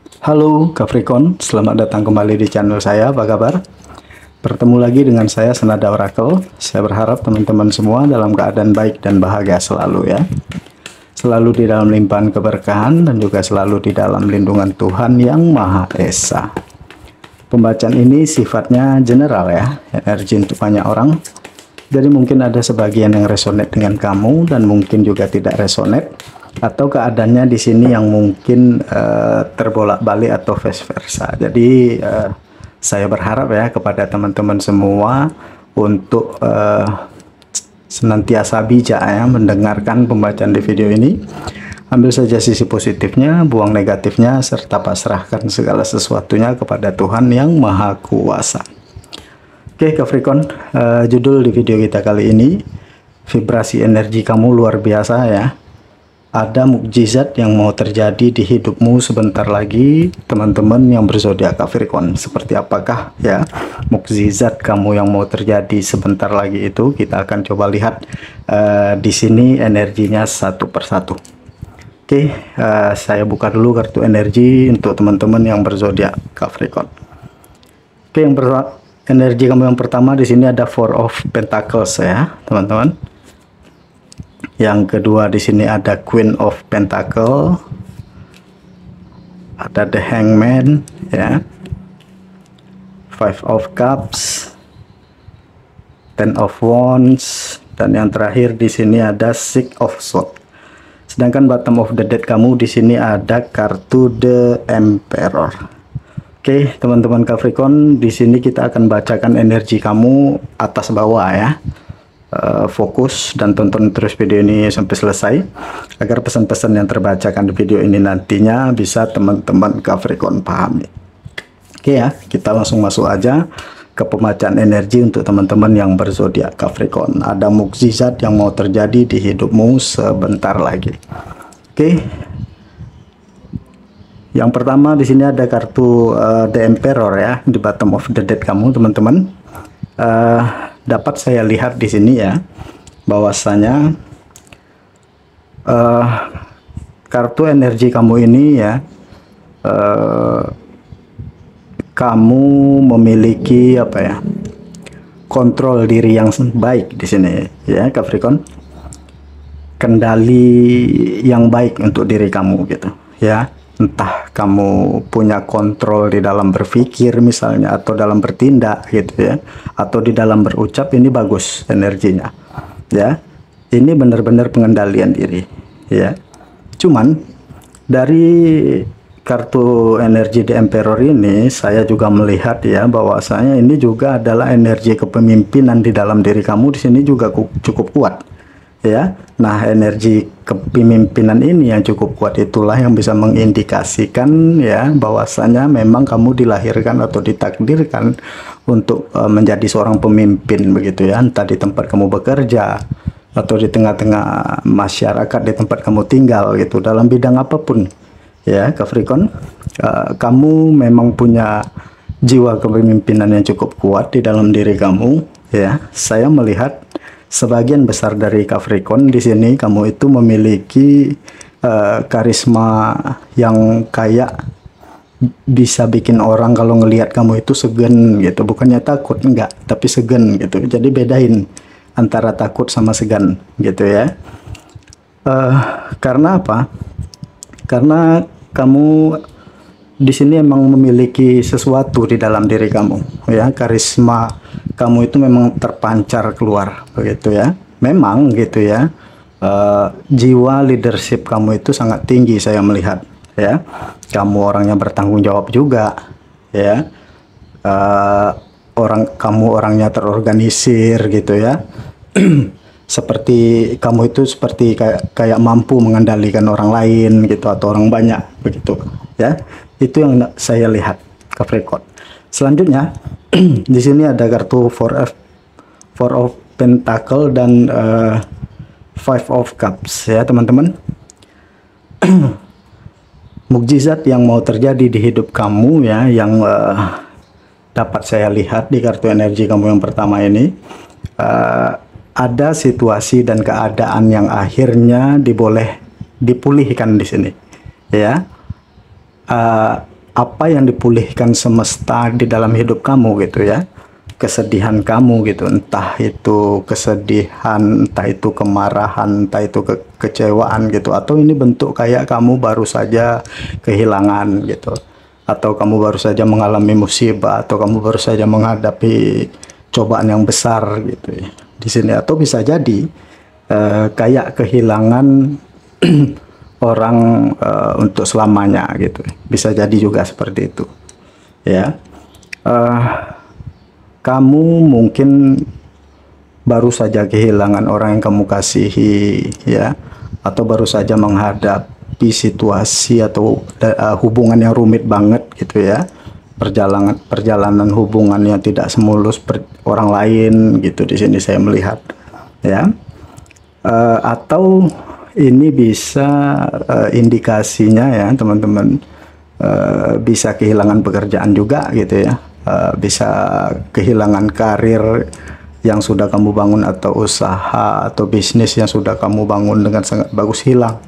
Halo Capricorn, selamat datang kembali di channel saya. Apa kabar? Bertemu lagi dengan saya Senada Oracle. Saya berharap teman-teman semua dalam keadaan baik dan bahagia selalu ya. Selalu di dalam limpahan keberkahan dan juga selalu di dalam lindungan Tuhan Yang Maha Esa. Pembacaan ini sifatnya general ya, energi untuk banyak orang. Jadi mungkin ada sebagian yang resonate dengan kamu dan mungkin juga tidak resonate, atau keadaannya di sini yang mungkin terbolak-balik atau vice versa. Jadi saya berharap ya kepada teman-teman semua untuk senantiasa bijak ya mendengarkan pembacaan di video ini. Ambil saja sisi positifnya, buang negatifnya, serta pasrahkan segala sesuatunya kepada Tuhan Yang Maha Kuasa. Oke Capricorn, judul di video kita kali ini, vibrasi energi kamu luar biasa ya. Ada mukjizat yang mau terjadi di hidupmu sebentar lagi, teman-teman yang berzodiak Capricorn. Seperti apakah ya mukjizat kamu yang mau terjadi sebentar lagi itu? Kita akan coba lihat di sini energinya satu persatu. Oke, saya buka dulu kartu energi untuk teman-teman yang berzodiak Capricorn. Oke, energi kamu yang pertama di sini ada Four of Pentacles ya, teman-teman. Yang kedua di sini ada Queen of Pentacle, ada The Hangman ya, Five of Cups, Ten of Wands, dan yang terakhir di sini ada Six of Swords. Sedangkan bottom of the deck kamu di sini ada kartu The Emperor. Oke, teman-teman Capricorn, di sini kita akan bacakan energi kamu atas bawah ya. Fokus dan tonton terus video ini sampai selesai agar pesan-pesan yang terbacakan di video ini nantinya bisa teman-teman Capricorn pahami. Oke ya, kita langsung masuk aja ke pembacaan energi untuk teman-teman yang berzodiak Capricorn. Ada mukjizat yang mau terjadi di hidupmu sebentar lagi. Oke. Yang pertama di sini ada kartu The Emperor ya di bottom of the deck kamu, teman-teman. Dapat saya lihat di sini ya bahwasanya kartu energi kamu ini ya, kamu memiliki apa ya, kontrol diri yang baik di sini ya Capricorn, kendali yang baik untuk diri kamu gitu ya. Entah kamu punya kontrol di dalam berpikir misalnya, atau dalam bertindak gitu ya, atau di dalam berucap, ini bagus energinya ya. Ini benar-benar pengendalian diri ya. Cuman dari kartu energi The Emperor ini saya juga melihat ya bahwasanya ini juga adalah energi kepemimpinan di dalam diri kamu di sini juga cukup kuat ya. Nah, energi kepemimpinan ini yang cukup kuat itulah yang bisa mengindikasikan ya bahwasanya memang kamu dilahirkan atau ditakdirkan untuk menjadi seorang pemimpin begitu ya, entah di tempat kamu bekerja atau di tengah-tengah masyarakat di tempat kamu tinggal gitu, dalam bidang apapun ya Capricorn. Kamu memang punya jiwa kepemimpinan yang cukup kuat di dalam diri kamu ya. Saya melihat sebagian besar dari Capricorn di sini kamu itu memiliki karisma yang kayak bisa bikin orang kalau ngelihat kamu itu segan gitu, bukannya takut enggak, tapi segan gitu. Jadi bedain antara takut sama segan gitu ya. Karena apa? Karena kamu di sini emang memiliki sesuatu di dalam diri kamu ya, karisma kamu itu memang terpancar keluar begitu ya. Memang gitu ya, jiwa leadership kamu itu sangat tinggi saya melihat ya. Kamu orangnya bertanggung jawab juga ya. Kamu orangnya terorganisir gitu ya. Seperti kamu itu seperti kayak mampu mengendalikan orang lain gitu, atau orang banyak begitu ya. Itu yang saya lihat Capricorn. Selanjutnya di sini ada kartu Four of Pentacle dan Five of Cups ya teman-teman. Mukjizat yang mau terjadi di hidup kamu ya, yang dapat saya lihat di kartu energi kamu yang pertama ini, ada situasi dan keadaan yang akhirnya dipulihkan di sini ya. apa yang dipulihkan semesta di dalam hidup kamu gitu ya, kesedihan kamu gitu, entah itu kesedihan, entah itu kemarahan, entah itu kekecewaan gitu, atau ini bentuk kayak kamu baru saja kehilangan gitu, atau kamu baru saja mengalami musibah, atau kamu baru saja menghadapi cobaan yang besar gitu ya di sini, atau bisa jadi kayak kehilangan orang untuk selamanya gitu, bisa jadi juga seperti itu ya. Kamu mungkin baru saja kehilangan orang yang kamu kasihi ya, atau baru saja menghadapi situasi atau hubungan yang rumit banget gitu ya, perjalanan hubungan yang tidak semulus orang lain gitu di sini saya melihat ya. Atau ini bisa indikasinya ya teman-teman, bisa kehilangan pekerjaan juga gitu ya, bisa kehilangan karir yang sudah kamu bangun, atau usaha atau bisnis yang sudah kamu bangun dengan sangat bagus hilang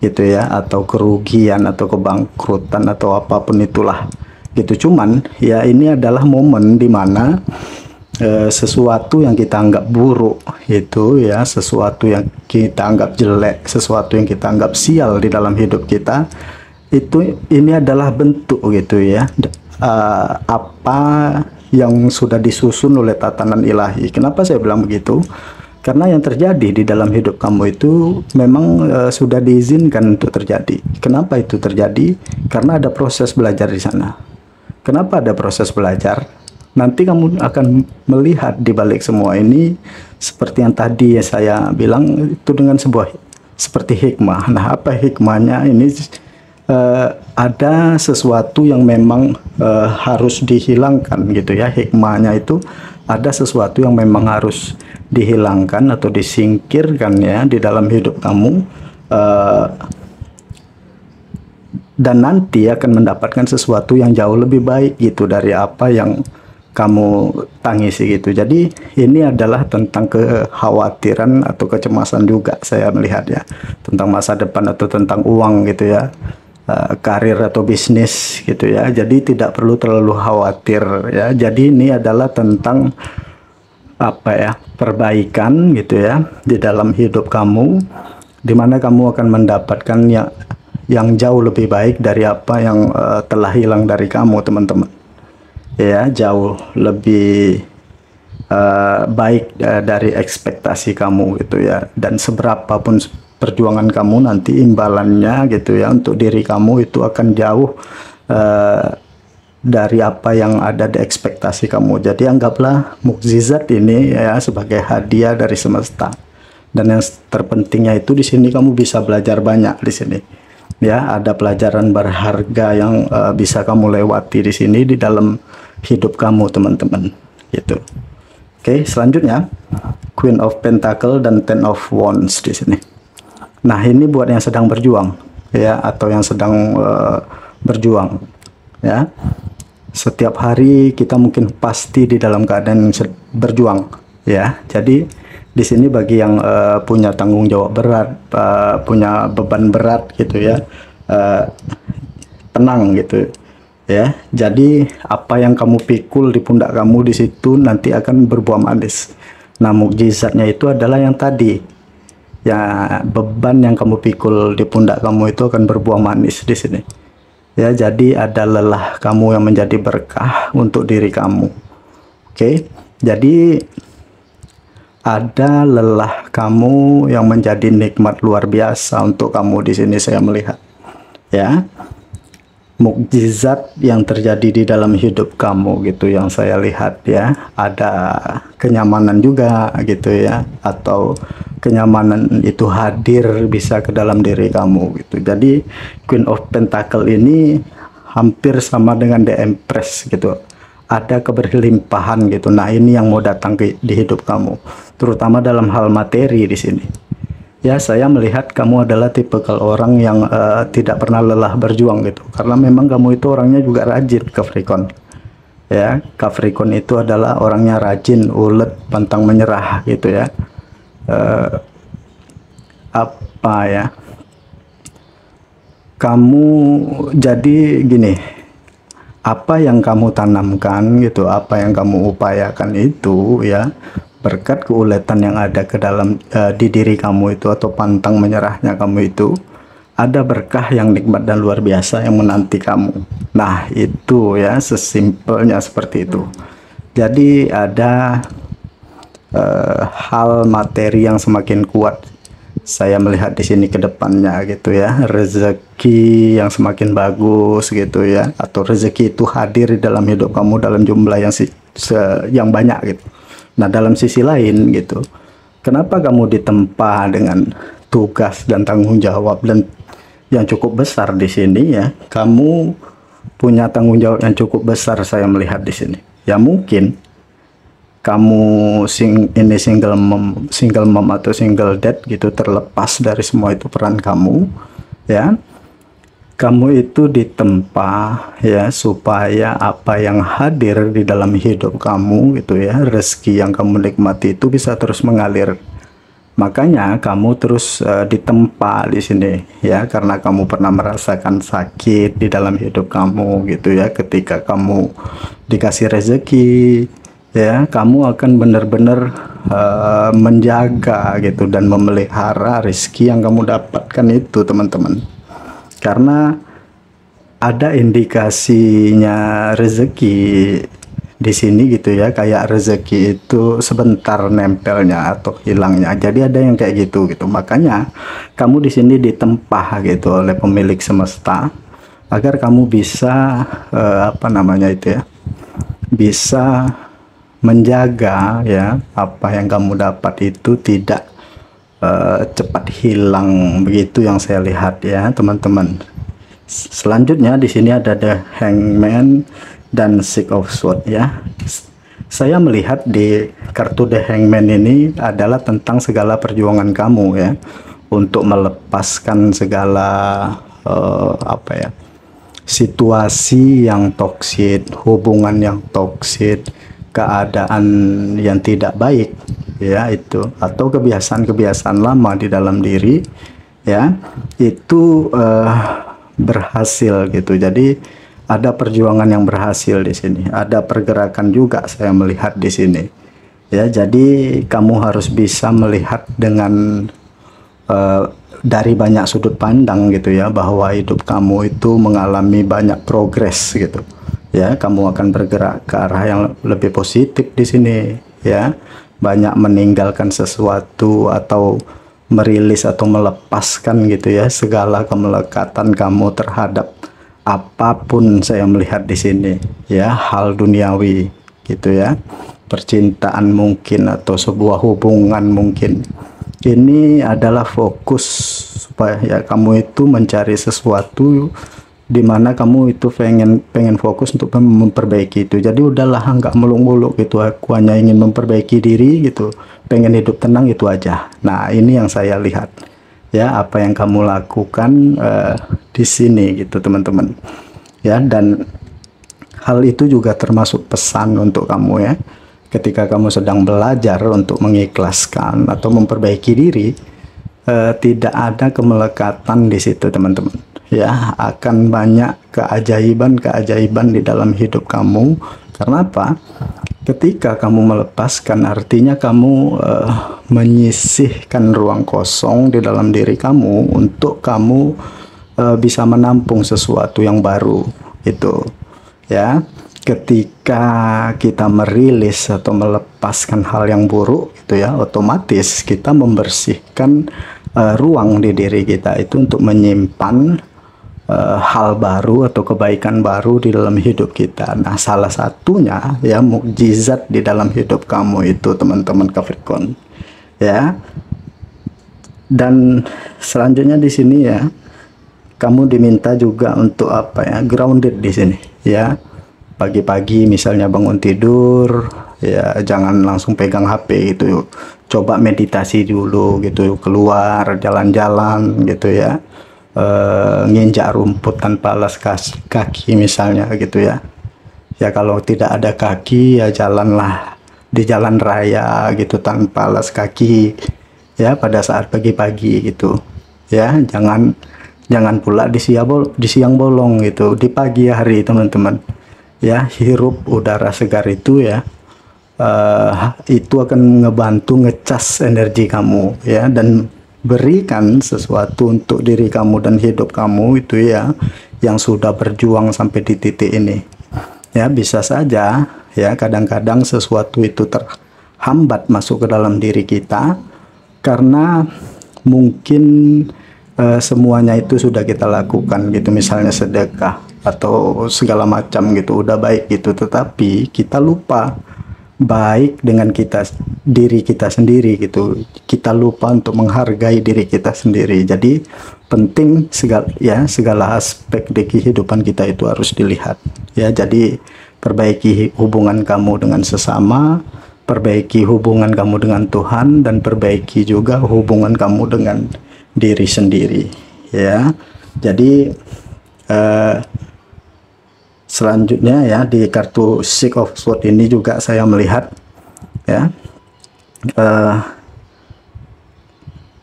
gitu ya, atau kerugian atau kebangkrutan atau apapun itulah gitu. Cuman ya ini adalah momen dimana sesuatu yang kita anggap buruk itu ya, sesuatu yang kita anggap jelek, sesuatu yang kita anggap sial di dalam hidup kita, itu ini adalah bentuk gitu ya, apa yang sudah disusun oleh tatanan ilahi. Kenapa saya bilang begitu? Karena yang terjadi di dalam hidup kamu itu memang sudah diizinkan untuk terjadi. Kenapa itu terjadi? Karena ada proses belajar di sana. Kenapa ada proses belajar? Nanti kamu akan melihat di balik semua ini, seperti yang tadi ya saya bilang itu, dengan sebuah seperti hikmah. Nah, apa hikmahnya ini? Ada sesuatu yang memang harus dihilangkan gitu ya. Hikmahnya itu ada sesuatu yang memang harus dihilangkan atau disingkirkan ya di dalam hidup kamu, dan nanti akan mendapatkan sesuatu yang jauh lebih baik gitu dari apa yang kamu tangisi gitu. Jadi ini adalah tentang kekhawatiran atau kecemasan juga saya melihat ya, tentang masa depan atau tentang uang gitu ya, karir atau bisnis gitu ya. Jadi tidak perlu terlalu khawatir ya. Jadi ini adalah tentang apa ya, perbaikan gitu ya di dalam hidup kamu, dimana kamu akan mendapatkan yang jauh lebih baik dari apa yang telah hilang dari kamu teman-teman ya, jauh lebih baik dari ekspektasi kamu gitu ya. Dan seberapapun perjuangan kamu, nanti imbalannya gitu ya untuk diri kamu itu akan jauh dari apa yang ada di ekspektasi kamu. Jadi anggaplah mukjizat ini ya sebagai hadiah dari semesta. Dan yang terpentingnya itu di sini kamu bisa belajar banyak di sini. Ya, ada pelajaran berharga yang bisa kamu lewati di sini di dalam hidup kamu teman-teman gitu. Oke, selanjutnya Queen of Pentacle dan Ten of Wands di sini. Nah, ini buat yang sedang berjuang ya, atau yang sedang berjuang ya. Setiap hari kita mungkin pasti di dalam keadaan berjuang ya. Jadi di sini bagi yang punya tanggung jawab berat, punya beban berat gitu ya, tenang gitu ya. Jadi apa yang kamu pikul di pundak kamu di situ nanti akan berbuah manis. Nah, mukjizatnya itu adalah yang tadi ya, beban yang kamu pikul di pundak kamu itu akan berbuah manis di sini ya. Jadi ada lelah kamu yang menjadi berkah untuk diri kamu. Oke, jadi ada lelah kamu yang menjadi nikmat luar biasa untuk kamu di sini saya melihat ya. Mukjizat yang terjadi di dalam hidup kamu gitu yang saya lihat ya. Ada kenyamanan juga gitu ya, atau kenyamanan itu hadir bisa ke dalam diri kamu gitu. Jadi Queen of Pentacle ini hampir sama dengan The Empress gitu, ada keberlimpahan gitu. Nah, ini yang mau datang di hidup kamu, terutama dalam hal materi di sini. Ya, saya melihat kamu adalah tipikal orang yang tidak pernah lelah berjuang gitu. Karena memang kamu itu orangnya juga rajin, Capricorn. Ya, Capricorn itu adalah orangnya rajin, ulet, pantang menyerah gitu ya. Apa ya? Kamu jadi gini, apa yang kamu tanamkan gitu, apa yang kamu upayakan itu ya, berkat keuletan yang ada ke dalam di diri kamu itu, atau pantang menyerahnya kamu itu, ada berkah yang nikmat dan luar biasa yang menanti kamu. Nah itu ya, sesimpelnya seperti itu. Jadi ada hal materi yang semakin kuat saya melihat di sini ke depannya gitu ya, rezeki yang semakin bagus gitu ya, atau rezeki itu hadir di dalam hidup kamu dalam jumlah yang banyak gitu. Nah dalam sisi lain gitu, kenapa kamu ditempa dengan tugas dan tanggung jawab dan yang cukup besar di sini ya, kamu punya tanggung jawab yang cukup besar saya melihat di sini. Ya mungkin kamu single mom atau single dad gitu, terlepas dari semua itu peran kamu ya, kamu itu ditempa ya supaya apa yang hadir di dalam hidup kamu gitu ya, rezeki yang kamu nikmati itu bisa terus mengalir. Makanya kamu terus ditempa di sini ya, karena kamu pernah merasakan sakit di dalam hidup kamu gitu ya. Ketika kamu dikasih rezeki ya, kamu akan benar-benar menjaga gitu dan memelihara rezeki yang kamu dapatkan itu teman-teman, karena ada indikasinya rezeki di sini gitu ya, kayak rezeki itu sebentar nempelnya atau hilangnya. Jadi ada yang kayak gitu. Makanya kamu di sini ditempa gitu oleh pemilik semesta agar kamu bisa apa namanya itu ya, bisa menjaga ya apa yang kamu dapat itu tidak cepat hilang, begitu yang saya lihat ya teman-teman. Selanjutnya di sini ada The Hangman dan Six of Swords ya. Saya melihat di kartu The Hangman ini adalah tentang segala perjuangan kamu ya, untuk melepaskan segala apa ya, situasi yang toksik, hubungan yang toksik, keadaan yang tidak baik ya itu, atau kebiasaan-kebiasaan lama di dalam diri ya, itu berhasil gitu. Jadi ada perjuangan yang berhasil di sini, ada pergerakan juga saya melihat di sini ya. Jadi kamu harus bisa melihat dengan dari banyak sudut pandang gitu ya, bahwa hidup kamu itu mengalami banyak progres gitu ya. Kamu akan bergerak ke arah yang lebih positif di sini ya, banyak meninggalkan sesuatu atau merilis atau melepaskan gitu ya segala kemelekatan kamu terhadap apapun saya melihat di sini ya, hal duniawi gitu ya, percintaan mungkin atau sebuah hubungan mungkin. Ini adalah fokus supaya ya kamu itu mencari sesuatu di mana kamu itu pengen fokus untuk memperbaiki itu. Jadi udahlah, nggak muluk-muluk gitu, aku hanya ingin memperbaiki diri gitu, pengen hidup tenang, itu aja. Nah ini yang saya lihat ya, apa yang kamu lakukan di sini gitu teman-teman ya. Dan hal itu juga termasuk pesan untuk kamu ya, ketika kamu sedang belajar untuk mengikhlaskan atau memperbaiki diri, tidak ada kemelekatan di situ teman-teman ya. Akan banyak keajaiban-keajaiban di dalam hidup kamu. Karena apa? Ketika kamu melepaskan, artinya kamu menyisihkan ruang kosong di dalam diri kamu untuk kamu bisa menampung sesuatu yang baru itu ya. Ketika kita merilis atau melepaskan hal yang buruk itu ya, otomatis kita membersihkan ruang di diri kita itu untuk menyimpan hal baru atau kebaikan baru di dalam hidup kita. Nah salah satunya ya, mukjizat di dalam hidup kamu itu teman-teman Capricorn ya. Dan selanjutnya di sini ya, kamu diminta juga untuk apa ya, grounded di sini ya. Pagi-pagi misalnya bangun tidur ya, jangan langsung pegang HP gitu, coba meditasi dulu gitu, keluar jalan-jalan gitu ya, nginjak rumput tanpa alas kaki misalnya gitu ya. Ya kalau tidak ada kaki ya jalanlah di jalan raya gitu tanpa alas kaki ya, pada saat pagi-pagi gitu ya. Jangan pula di siang bolong gitu di pagi hari teman-teman ya, hirup udara segar itu ya, itu akan ngebantu ngecas energi kamu ya, dan berikan sesuatu untuk diri kamu dan hidup kamu itu ya, yang sudah berjuang sampai di titik ini ya. Bisa saja ya, kadang-kadang sesuatu itu terhambat masuk ke dalam diri kita karena mungkin semuanya itu sudah kita lakukan gitu, misalnya sedekah atau segala macam gitu, udah baik gitu, tetapi kita lupa baik dengan diri kita sendiri gitu. Kita lupa untuk menghargai diri kita sendiri. Jadi penting segala aspek di kehidupan kita itu harus dilihat ya. Jadi perbaiki hubungan kamu dengan sesama, perbaiki hubungan kamu dengan Tuhan, dan perbaiki juga hubungan kamu dengan diri sendiri ya. Jadi selanjutnya ya, di kartu Six of Swords ini juga saya melihat ya,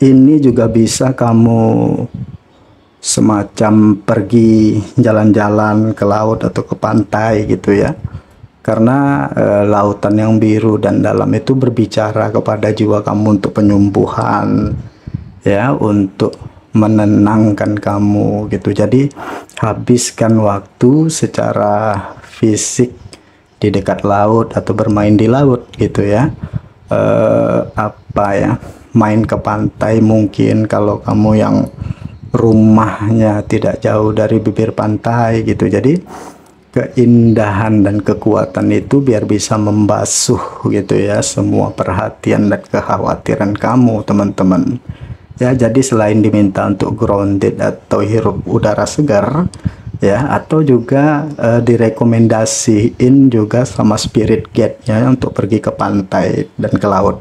ini juga bisa kamu semacam pergi jalan-jalan ke laut atau ke pantai gitu ya, karena lautan yang biru dan dalam itu berbicara kepada jiwa kamu untuk penyembuhan ya, untuk menenangkan kamu gitu. Jadi habiskan waktu secara fisik di dekat laut atau bermain di laut gitu ya, main ke pantai mungkin kalau kamu yang rumahnya tidak jauh dari bibir pantai gitu. Jadi keindahan dan kekuatan itu biar bisa membasuh gitu ya semua perhatian dan kekhawatiran kamu, teman-teman ya. Jadi selain diminta untuk grounded atau hirup udara segar ya, atau juga direkomendasiin juga sama spirit guide-nya untuk pergi ke pantai dan ke laut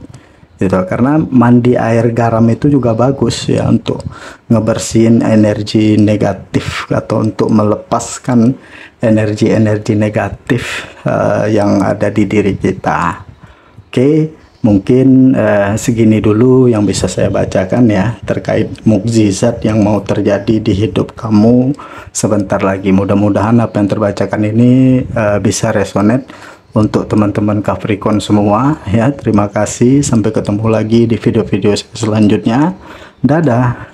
gitu, karena mandi air garam itu juga bagus ya untuk ngebersihin energi negatif atau untuk melepaskan energi-energi negatif yang ada di diri kita. Oke, mungkin segini dulu yang bisa saya bacakan ya terkait mukjizat yang mau terjadi di hidup kamu sebentar lagi. Mudah-mudahan apa yang terbacakan ini bisa resonate untuk teman-teman Capricorn semua ya. Terima kasih, sampai ketemu lagi di video-video selanjutnya. Dadah.